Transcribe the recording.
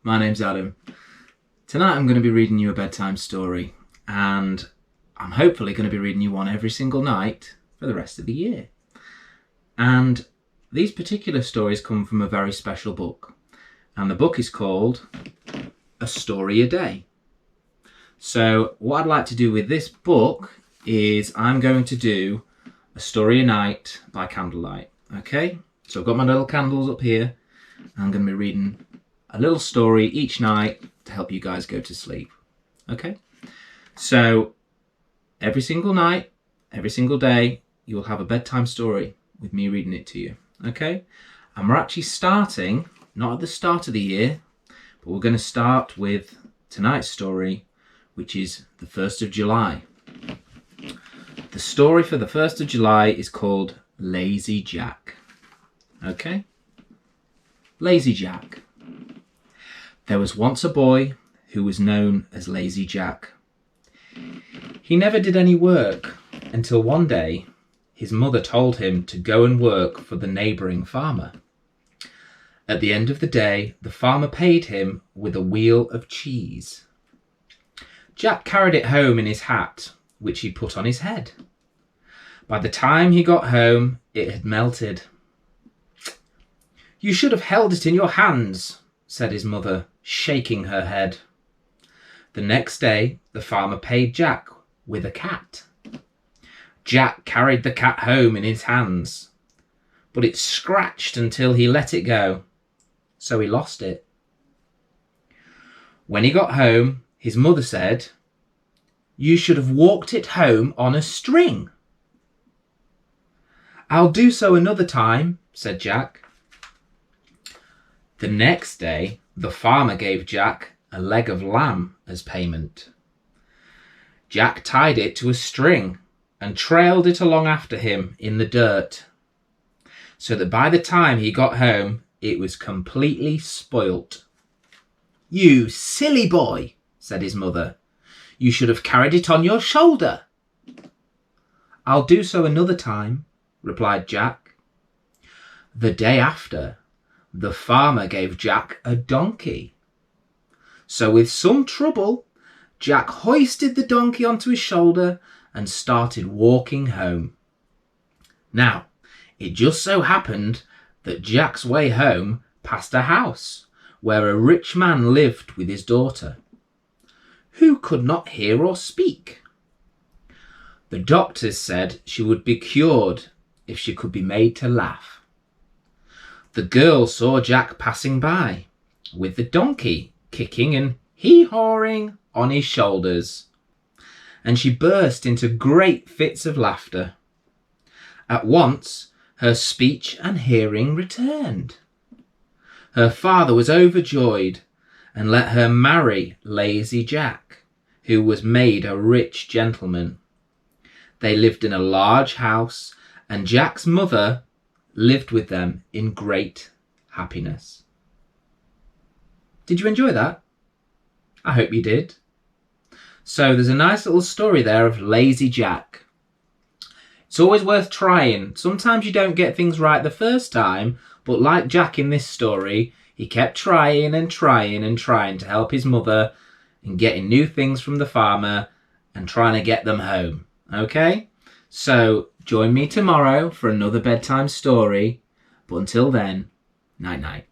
my name's Adam. Tonight I'm going to be reading you a bedtime story, and I'm hopefully going to be reading you one every single night for the rest of the year. And these particular stories come from a very special book, and the book is called A Story a Day. So what I'd like to do with this book is I'm going to do A Story a Night by Candlelight. Okay, so I've got my little candles up here. I'm going to be reading a little story each night to help you guys go to sleep. Okay, so every single night, every single day, you will have a bedtime story with me reading it to you. Okay, and we're actually starting not at the start of the year, but we're going to start with tonight's story, which is the 1st of July. The story for the 1st of July is called Lazy Jack. Okay? Lazy Jack. There was once a boy who was known as Lazy Jack. He never did any work until one day his mother told him to go and work for the neighbouring farmer. At the end of the day, the farmer paid him with a wheel of cheese. Jack carried it home in his hat, which he put on his head. By the time he got home, it had melted. "You should have held it in your hands," said his mother, shaking her head. The next day, the farmer paid Jack with a cat. Jack carried the cat home in his hands, but it scratched until he let it go, so he lost it. When he got home, his mother said, "You should have walked it home on a string." "I'll do so another time," said Jack. The next day, the farmer gave Jack a leg of lamb as payment. Jack tied it to a string and trailed it along after him in the dirt, so that by the time he got home, it was completely spoilt. "You silly boy," said his mother. "You should have carried it on your shoulder." "I'll do so another time," replied Jack. The day after, the farmer gave Jack a donkey. So with some trouble, Jack hoisted the donkey onto his shoulder and started walking home. Now, it just so happened that Jack's way home passed a house where a rich man lived with his daughter, who could not hear or speak. The doctors said she would be cured if she could be made to laugh. The girl saw Jack passing by, with the donkey kicking and hee-hawing on his shoulders, and she burst into great fits of laughter. At once, her speech and hearing returned. Her father was overjoyed and let her marry Lazy Jack, who was made a rich gentleman. They lived in a large house, and Jack's mother lived with them in great happiness. Did you enjoy that? I hope you did. So there's a nice little story there of Lazy Jack. It's always worth trying. Sometimes you don't get things right the first time, but like Jack in this story, he kept trying and trying and trying to help his mother in getting new things from the farmer and trying to get them home. Okay? So join me tomorrow for another bedtime story. But until then, night-night.